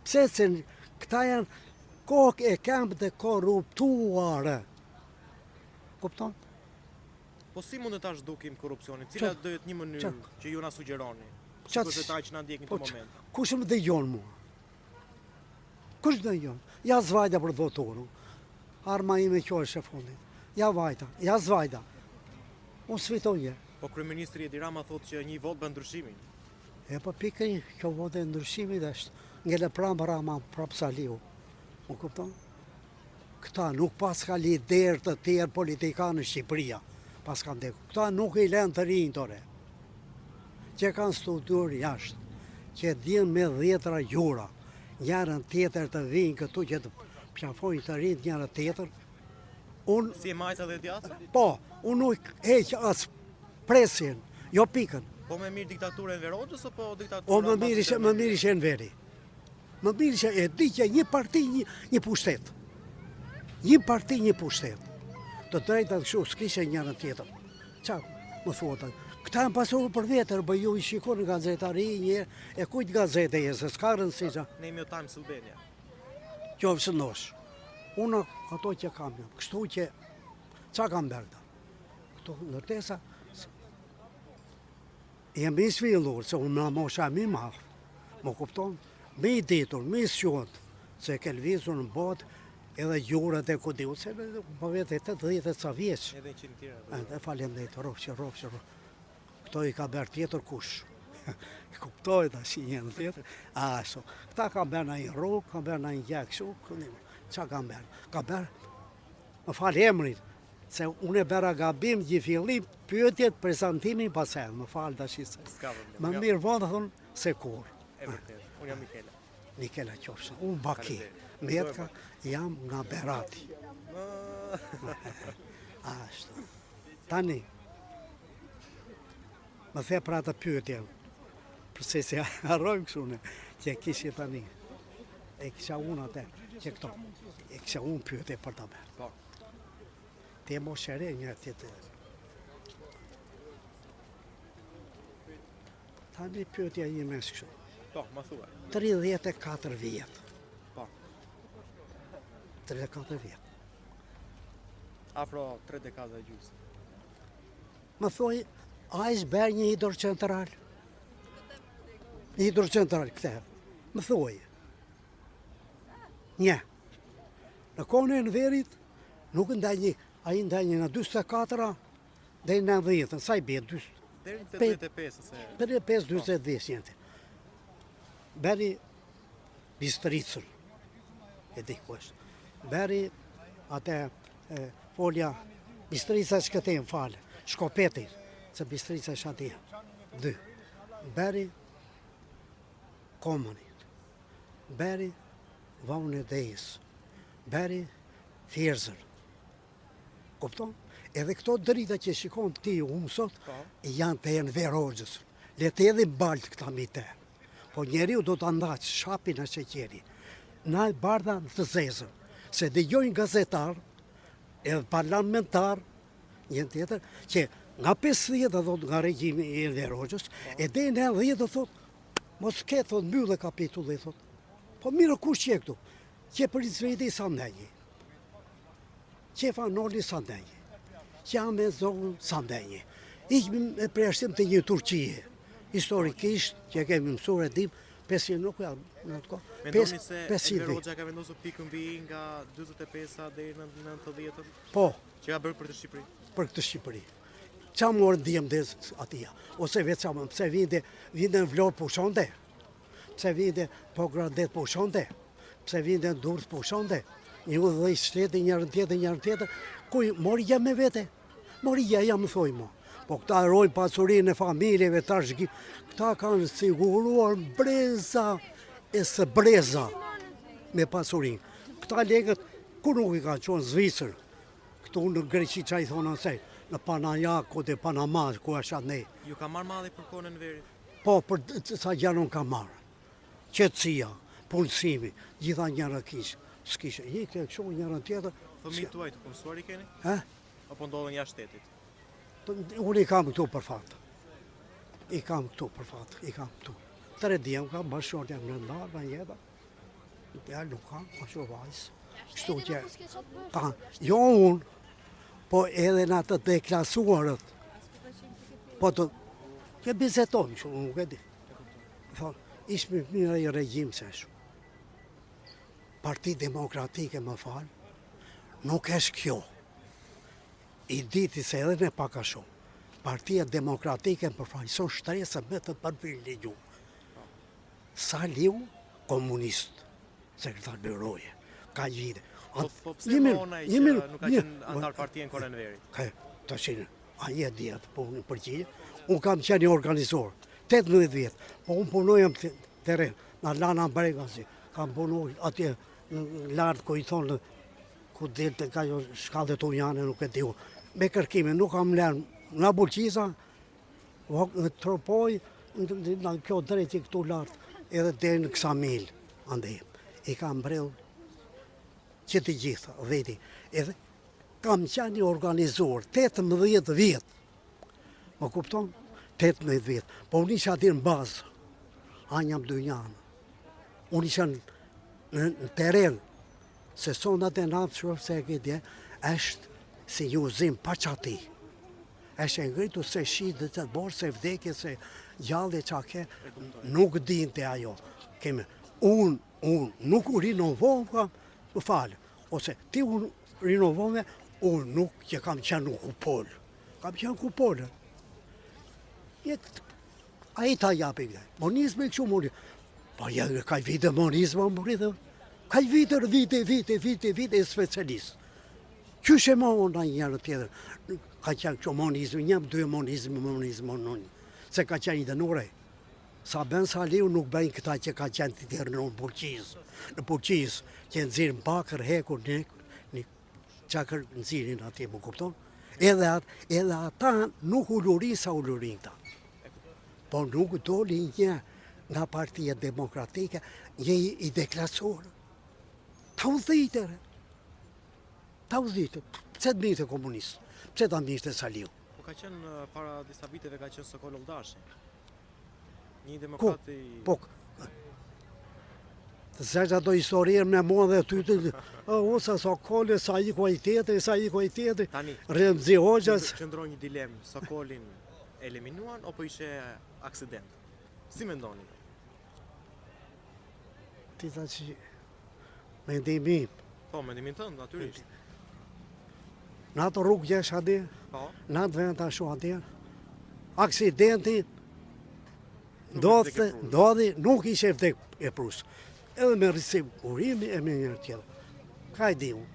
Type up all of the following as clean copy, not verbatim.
Pse se këta janë kokë e këmbë të korruptuare. Kupton? Po si mund të ta zhdukim korrupsionin? Cila do jetë një mënyrë që ju na sugjeroni? Sikurse ata që na ndjekin këtë moment. Kush më dëgjon mua? Kush dëgjon? Ja zvajda për votoru. Arma ime qojsh e fundit. Ja vajta, ja zvajda. Unë sfitoje. Po kryeministri Edi Rama thotë që një vot bën ndryshimin. E po pikëri, kjo votë e ndryshimit është ngele pramë Rama prapë Saliu. Më kupton? Këta nuk pas ka lider të tjerë politikanë në Shqipëria. Pas ka ndeku. Këta nuk i lënë të rinjë tore. Që kanë studur jashtë. Që djenë me 10 gjura. Njërën tjetër të vinë këtu që të pjafojnë të rinjë njërën tjetër. Si e majta dhe djathë? Po, unë nuk heqë asë presin, jo pikën. Po me mirë diktaturë e Enver-Hoxhës apo diktaturë? O më mirë ishe Enveri. Më mirë ishe e di që një parti një pushtet. Një parti një pushtet. Të drejta kështu s'kishe njërën tjetër. Qa më thuata? Këta në pasurë për vetër, bë ju i shikon në gazetari një, e kujtë gazete e se s'ka rëndësi që. New York Times Albania. Qovë së nosh. Unë ato që kam jam, kështu që, qa kam berda? Këtu nërtesa, jam i svilur, se unë në mosha mi mahë, më kupton, mi ditur, mi sqot, se ke lvizur në botë, edhe gjurët e kudiu, se po vete 80 e ca vjeç. Edhe 100 tjera. E falem dhe i të ropë. Këto i ka berë tjetër kush. Kuptoj të si njën tjetër. Ashtu, këta ka berë në i rrugë, ka berë në i gjekë, qa ka berë? Ka berë, më falë emrit, se unë e bera gabim gjithë fillim, pyetjet prezentimin pasen, më falë të shise. Më mirë vëndë thunë se kur. E vërtet, unë jam Mikela. Mikela qofshë, unë Baki, metka jam nga Berati. Ashtu, tani, më the pra të pyetje, përse se harrojmë këshune, që kishë tani, e kisha unë atë, që këto, e kisha unë pyetje për të bërë. Po. Te mo shere një tjetë. Tani pyetja një mes kështu. Po, më thua. 34 vjetë. Po. 34 vjetë. Afro 3 dekada e gjysmë. Më thoi, a i zber një hidrocentral? Një hidrocentral këte. Më thoi. Një. Në kone në verit, nuk ndaj një, a i ndaj një në 24, dhe në 90, sa i bje, Deri në 85, se... 85-20 vjeç jente. Beri bistricën, e di ku është. Beri atë folja, bistrica shkëtim falë, shkopetin, se bistrica është ati. 2. Beri komunit. Beri vaun e dejës. Beri thjerzër. Kupton? Edhe këto drita që shikon ti unë sot, janë të Enver-Hoxhës. Le të edhe baltë këta mite. Po njeri do të ndaqë shapin e sheqeri. Na e bardha në të zezën. Se dëgjojnë gazetar, edhe parlamentar, njën tjetër, që nga 50 dhe thot nga regjimi i Enver-Hoxhës, e dhe në 10 dhe thot, mos ke thot mbyllë kapitulli, thot. Po mirë kush që e këtu? Që për Izvedi sa ndenjë. Që fa noli sa ndenjë. Që me zonë sa ndenjë. Iqmi me preashtim të një Turqie. Historikisht, që kemi mësur e dim, 500 nuk janë në të kohë. Mendoni se Enver-Hoxha ka vendosur pikën mbi nga 45-a deri në 90-ën? Po. Që ka bërë për të Shqipëri? Për këtë Shqipëri. Qa morë ndjem dhe atia? Ose vetë qa më, pëse vinde në Vlorë pushonde? Pëse vinde Pogradet pushonde? Pëse vinde në Durrës pushonde? Një u dhe i shteti njërën tjetër, kuj mori jam me vete? Mori jam më thoi mo. Po këta rojnë pasurinë e familjeve, këta kanë siguruar breza e së breza me pasurinë. Këta legët, ku nuk i kanë qonë Zvicër, këtu në Greqi që i thonë nësej, në Panajaku dhe Panama, ku është atë ne. Ju ka marrë madhe për kohën e Enverit? Po, për sa gjanë unë ka marrë. Qetësia, punësimi, gjitha njërë kishë. S'kishe, i këtë këshu njërën tjetër. Fëmijë tuaj të punësuar i keni? Apo ndodhen jashtë shtetit? Unë i kam këtu për fatë. I kam këtu. 3 djemë kam, bashkëshort jam në ndarë, në jeta. Ja, nuk ka, ashtu vajzë. Kështu që, jo unë, po edhe në atë deklasuarët, po të, që bizeton, që nuk e di. Thonë, ishme mirë i regjim se shu. Parti Demokratike, më falë, nuk është kjo. I diti se edhe ne paka shumë. Partia Demokratike përfaqëson shtresën me të përfirligju. Saliu, komunist, sekretar byroje, ka vite. Po pse Monaj që nuk ka qenë antar partie në Korën e Verit? Të qenë, a je djetë, po në përgjigje. Unë kam qenë organizor, 18 vjetë, po unë punojem të teren, në Lana Bregasi, kam punuj atje në lartë ku i thonë, ku delë të ka jo shkallet u janë, nuk e diu. Me kërkime, nuk kam lënë në Bulqiza, në Tropoj, në kjo drejti këtu lartë, edhe dhe në Ksamil, andej. I kam breu që të gjitha, veti. Edhe kam qenë organizor, 18 vjetë. Më kupton? 18 vjetë. Po unë isha aty në bazë, anjam dynjanë. Unë isha në teren, se sondat e natë shumë se e këtë është si ju zim pa qati. Është ngritu se shi dhe të borë, se vdekje, se gjallë e qake, nuk din të ajo. Unë nuk u rinovohëm, më falë. Ose ti unë rinovohëm, unë nuk që kam qenë në kupolë. Kam qenë kupolë. A i ta japi këtë. Monizme këshu mori. Po ja, ka vite monizme më rritë. Ka vite e specialistë. Qyshe ma unë në njërë tjetër. Ka qenë këshu monizme, njëm dy monizme. Se ka qenë i dënure. Sa ben Saliu nuk bëjnë këta që ka qenë të tjerë në Bulqizë. Në Bulqizë, që nëzirë në bakër, hekur, një qakër nëzirin ati, më kupton? Edhe ata nuk ulurin sa ulurin ta. Po nuk doli një nga Partia Demokratike, një i deklasorë. Ta u dhitër. Pse të mirë të komunistë? Pse të mirë të Saliu? Po ka qenë para disa viteve ka qenë Sokol Oldashi. Një demokrati... Po, të zërgja do historirë me mua dhe ty të... Osa Sokole, sa i kojtete, Remzi Hoxhas... Qëndroj një dilemë, Sokolin eliminuan, apo ishe aksident? Si me ndoni? Ti ta që... Mendimin. Po, mendimin tënë, natyrisht. Në atë rrugë gjesh adi, në atë vend të ashu adi, aksidenti, ndodhi, nuk ishe vdek e prusë. Edhe me rrisim urimi e me njërë tjetër. Ka i di unë.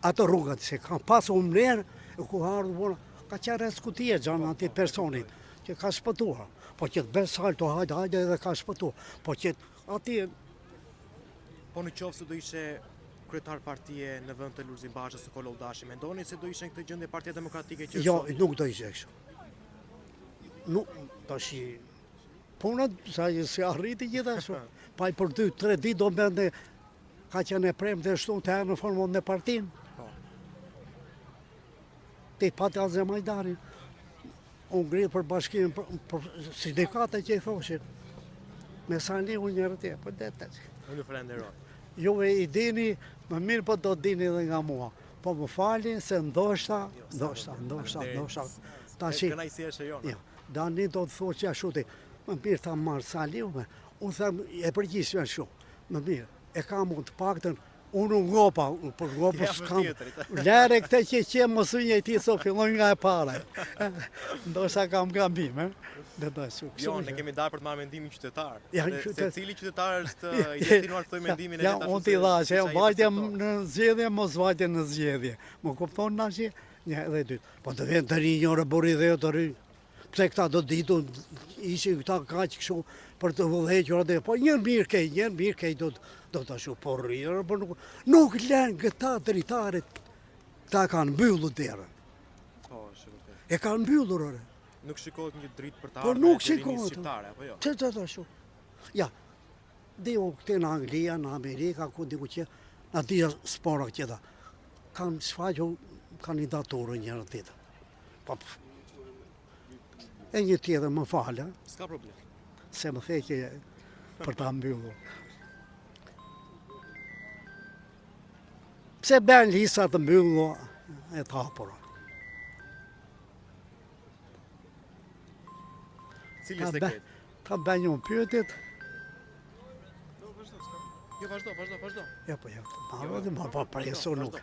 Ato rrugat që kam pasë umlerë, e ku ardhë vona, ka qërë skutia gjanë ati personit, që ka shpëtuar. Po që të besë salto, hajde edhe ka shpëtuar. Po që ati... Po në qofë se do ishe kryetar partije në vend të Lulzim Bashës, Sokol Oldashi, mendoni se do ishe në këtë gjendje Partia Demokratike që... Jo, nuk do ishe kështu. Nuk, tash punët, sa si arriti gjithashtu. Pa i për 2-3 ditë do mbende ka qenë e premë dhe shtu të herë në formon në partinë. Ti pati Azem Majdarin. Unë ngritë për bashkimin për sindikate që i thoshin. Me Sani unë njërë tje, për dete. Unë në falenderoj. Juve i dini, më mirë po do dini dhe nga mua. Po më falin se ndoshta. Kënaqësia është e jona. Dani do të thotë që ashuti, më mirë ta marë Saliu me, unë thamë e përgjishme shumë, më mirë, e kam unë të paktën, unë ngopa, për ngopa s'kam, lere këte që më sënjë e ti, so fillon nga e pare, ndoshta kam gambim, Jo, ne kemi darë për të marrë mendimin qytetar, se cili qytetar është i destinuar të thoj mendimin e vetë ashtu. Ja, unë t'i dha, që vajtje në zgjedhje, mos vajtje në zgjedhje, më kupton në që, një edhe dytë, po të vjen të rinjë njërë buri dhe të rinjë. Pse këta do ditu, ishin këta kaq kështu për të vëdhequr atë, po njërë mirë kej do të ashu, po rrirë, po nuk lënë këta dritaret, këta kanë mbyllur derën. Po, shikoj. E kanë mbyllur, ore. Nuk shikohet një dritë për të ardhur me derimis shqiptare, apo jo? Që të ashu. Ja, diu këte në Anglia, në Amerika, ku diku që, në dhja spora këta, kanë shfaqo kandidaturën njërë tjetër. E një tjetër më falë, s'ka problem. Se më the që për ta mbyllur. Pse bën lista të mbyllur e të hapura? Cili sekret? Ta bën një pyetje. Jo, vazhdo. Ja, po, ma po presu nuk.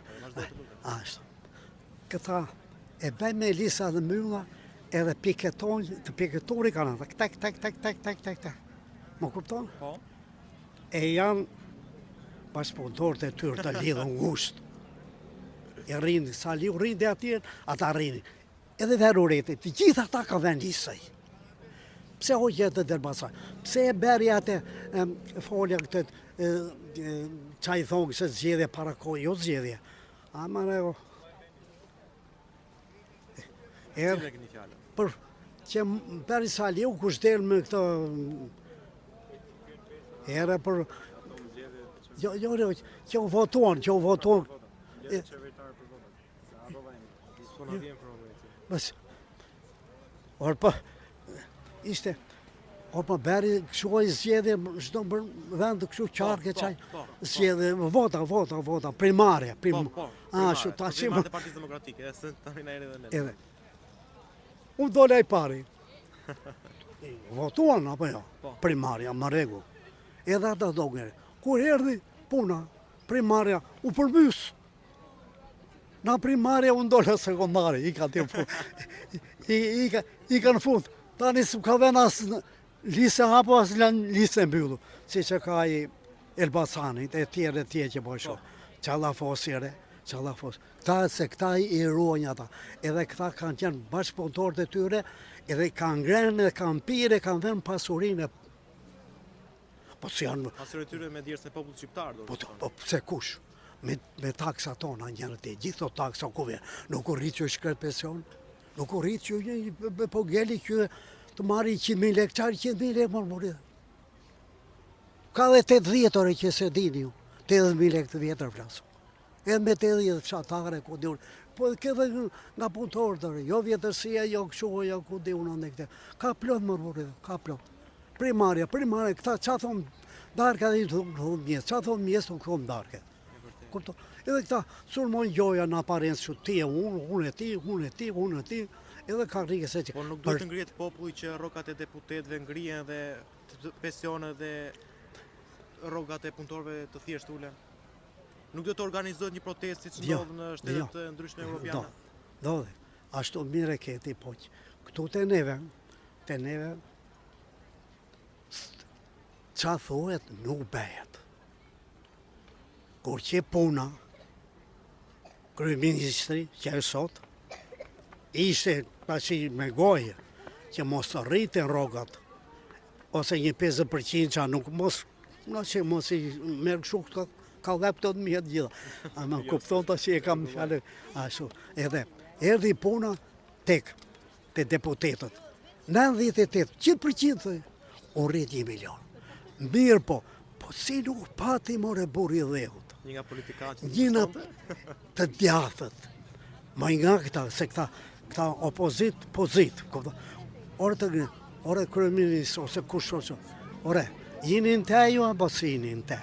Ashtu. Këta e bëjnë me lisa dhe mylla edhe të piketori kanë tak. Më kupton? Po. E janë bashkëpunëtorët e tyre të lidhën ngusht. E rrini, sa liu rrini dhe atje, ata rrini. Edhe veruretit, të gjitha ata ka vend lisaj. Pse hoqë të dërbasaj? Pse e beri atë folja këtë qa i thonë se zgjedhje para kohë, jo zgjedhje. Ama rego. Cile këni fjallë? Për që beri sa liu kush del me këto era për që u votuan. S'po na vjen problemi. Bas. Or po ishte po beri kështu ai zgjedhje çdo vend kështu qarke çaj zgjedhje vota primare. Ashtu tash Primare të Partisë Demokratike, se tani na erdhi edhe ne. edhe. U dole ai pari. Votuan apo jo? Primarja, më rregull. Edhe ata dogën. Kur erdhi puna, primarja u përbys. Na primarja u ndola sekondare, i ka të i ka në fund. Tani s'ka vend as lise hapo as lise mbyllu. Si që ka i Elbasani, e tjerë që po shoh. Qallafos. Këta i ruajnë ata. Edhe këta kanë qenë bashkëpunëtorët e tyre, edhe kanë ngrenë, kanë pirë, kanë dhënë pasurinë. Po si janë... Pasurinë e tyre me djerës e popullit shqiptar, do të thonë. Po pse kush? Me taksa tona njërë të gjithë të taksa ku vjen. Nuk u rritë që shkret pension, nuk u rritë që po geli që të marri 100.000 lek, qarë 100.000 lek më rritë. Ka dhe 80 ore që se dini ju, 80.000 lek të vjetër flasë. Edhe me 80 fshatare ku di unë. Po këtë nga punëtorë të rritë, jo vjetërsia, jo këshu, jo ku di unë në këte. Ka plot më rritë, ka plot. Primarja, këta qa thonë darke dhe i thonë mjesë, qa thonë mjesë të thonë darke. Edhe këta sulmon gjoja në aparenës që ti e unë e ti, edhe ka rrike se që... Po nuk duhet të ngrihet populli që rrogat e deputetëve ngrihen dhe pensionet dhe rrogat e punëtorëve të thjeshtë ulen? Nuk do të organizohet një protestë siç ndodh në shtetet të ndryshme europiane? Do dhe, ashtu mire këti poq. Këtu të neve, qa thuhet nuk behet. Kur që puna, kryeministri që e sot, ishte pashi me gojë që mos të rritin rrogat, ose një 50% që nuk mos i merë kështu ka dhep të të mjetë gjitha. A më kupton të që e kam fjallë ashtu. Edhe, erdi puna tek, të deputetët. 98, 100% u rrit 1 milion. Mirë po si nuk pati more buri dhehut. Një nga politikanë që Një të djathët. Ma nga këta, se këta pozit. Ore kryeministër, ose kush, ore, jini në te ju, apo si jini në te?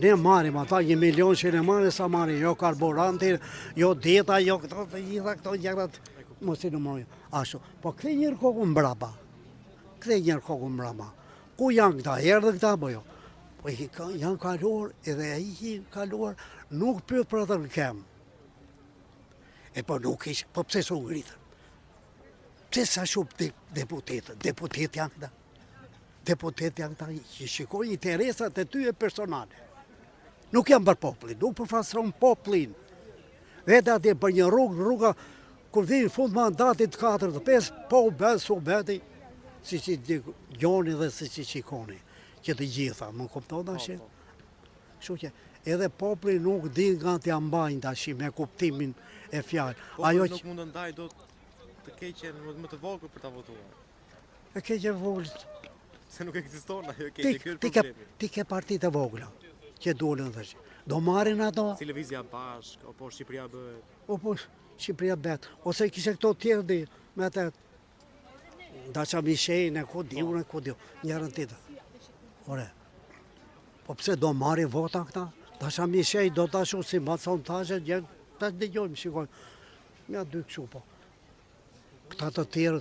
Ne marim ata 1 milion që ne marim, sa marim, jo karburanti, jo dieta, jo këto të gjitha, këto gjerat, mos i në mojë. Ashtu, po këthe njërë kokën mbrapa. Ku janë këta, erdhe këta, po jo. Po janë kaluar, edhe e i kaluar, nuk pyet për atë në kemë. E po nuk ishë, po pse s'u ngritën? Pse sa shumë deputet janë këta? Deputet janë këta që shikojnë interesat e tyre personale. Nuk janë për poplin, nuk përfaqëson poplin. Vete atje për një rruga, kur vinë fund mandatit 4-5, po u bëtë, su bëti, si që gjoni dhe si që qikoni, që të gjitha, më kupton të ashe? Kështu që edhe popli nuk din nga të ambajnë të ashe me kuptimin e fjallë. Popli nuk mund të ndaj do të keqen më të vogël për ta votuar. E keqen vogël. Se nuk ekziston ajo keqe, ky është problemi. Ti ke partitë e vogla, që duhen të thësh. Do marrin ato. Si Lëvizja Bashk, apo Shqipëria bëhet. Apo Shqipëria bëhet. Ose kishte këto tjerë di me atë Daça Mishejnë, ku diu, njërën tjetër. ore, po pse do marri vota këta? Tasha Mishej do të ashu si macontaje, ta dëgjojmë, shikojmë. Nga dy këshu po. Këta të tjerë,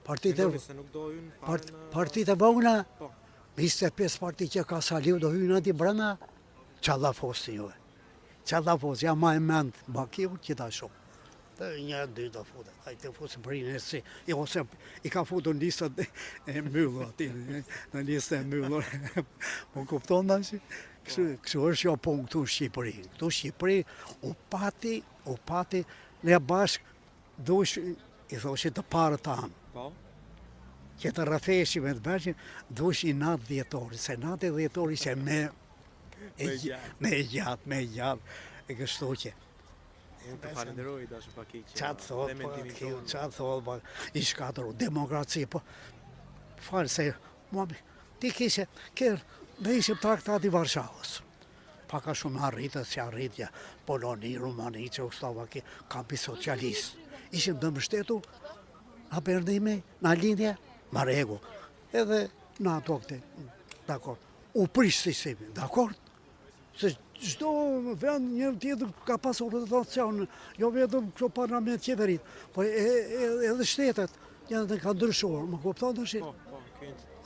Mendoni se nuk do hynë fare në... partitë e vogla, Po. 25 parti që ka saliu do hynë ati brenda, qalla fosti juve. Qalla fosti, ja ma e mend Bakiu që ta shumë. Dhe një dy do fute, a i të fusë bërinë e si, ose i ka futur në listët e mbyllur ati, në listë e mbyllur. Po kupton në që? Kështu është jo punë këtu në Shqipëri. Këtu në Shqipëri u pati, ne bashkë dush, i thoshi të parë tanë. Po? Që të rrafeshi me të bashkë, dush i natë dhjetori, se natë dhjetori që me gjatë, e kështu që. Unë të falenderoj, dashur Baki, Qatë thot, dhe mendimin tonë. qatë thot, i shkatëru, demokraci, po, falë se, muami, ti kishe, dhe ishim traktati Varshavës. Paka shumë arritës që arritja, Poloni, Rumani, Çekoslovaki, kampi socialist. Ishim dhe mbështetu, a perdime, na linje, maregu. Edhe na ato këte, dakor. U prish sistemi, dakor? Se çdo vend një tjetër ka pas organizacion, jo vetëm këto parlament qeverit, po edhe shtetet janë dhe ka ndryshuar, më kupton tash? Po,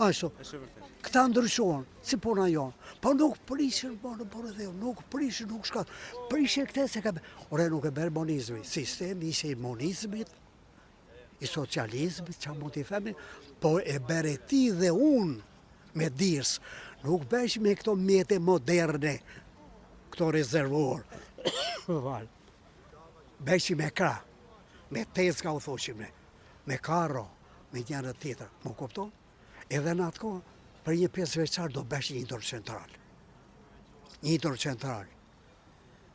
Ashtu. është vërtet. Këta ndryshuan, si puna jonë. Po nuk prishin, nuk prishin, nuk shkat. Prishin këte se ka... Ore, nuk e berë monizmi. Sistemi ishe i monizmit, i socializmit, që mund t'i themi, po e bere ti dhe unë me dirs. Nuk besh me këto mjete moderne, këto rezervuar. Beshi me kra, me tezka u thoshim me karro, me njërë tjetër. Më kupton? Edhe në atë kohë, për një 5 veçar do besh një hidrocentral. Një hidrocentral,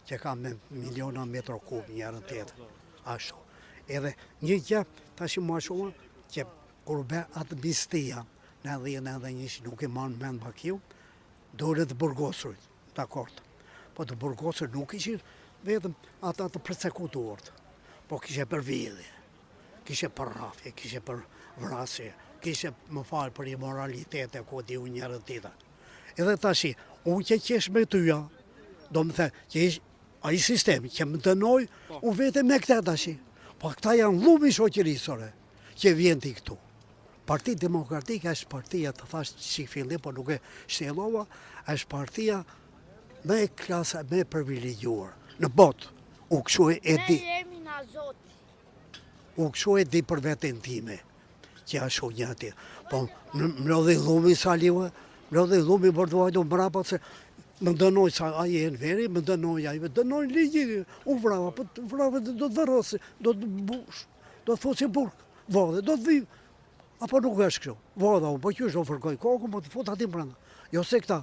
që ka me miliona metro kub njërën tjetër. Ashtu. Edhe një gjë, tash më shumë, që kur be atë bistia, në edhe njësh nuk i manë mend Bakiu, dole të burgosurit, dakord. Po të burgosurit nuk ishin vetëm ata të përsekutuart, po kishe për vjedhje, kishe për rrafje, kishe për vrasje, kishe më falë për imoralitet e ku di unë njërën tita. Edhe tashi, unë që qesh me tyja, do më the, që ish a i sistemi që më dënoj, unë vete me këte tashi. Po këta janë lumi shoqërisore që vjen t'i këtu. Partia Demokratike është partia, të thash që fillim, po nuk e shtelova, është partia me klasa, me privilegjuar. Në botë, u këshu e di. Ne jemi na Zoti. U këshu e di për vetën time. Që ashtu një ati. Po, më lodhi dhumi sa live, më lodhi dhumi për të vajtu mbrapa, se më dënoj sa aje e në veri, më dënoj aje, dënoj ligji, u vrava, po vrava do të vërësi, do të bush, do të fosi burk, vodhe, do të vi, apo nuk është kështu, vodha, po qysh do fërkoj kokën, po të fut ati mbranda, jo se këta,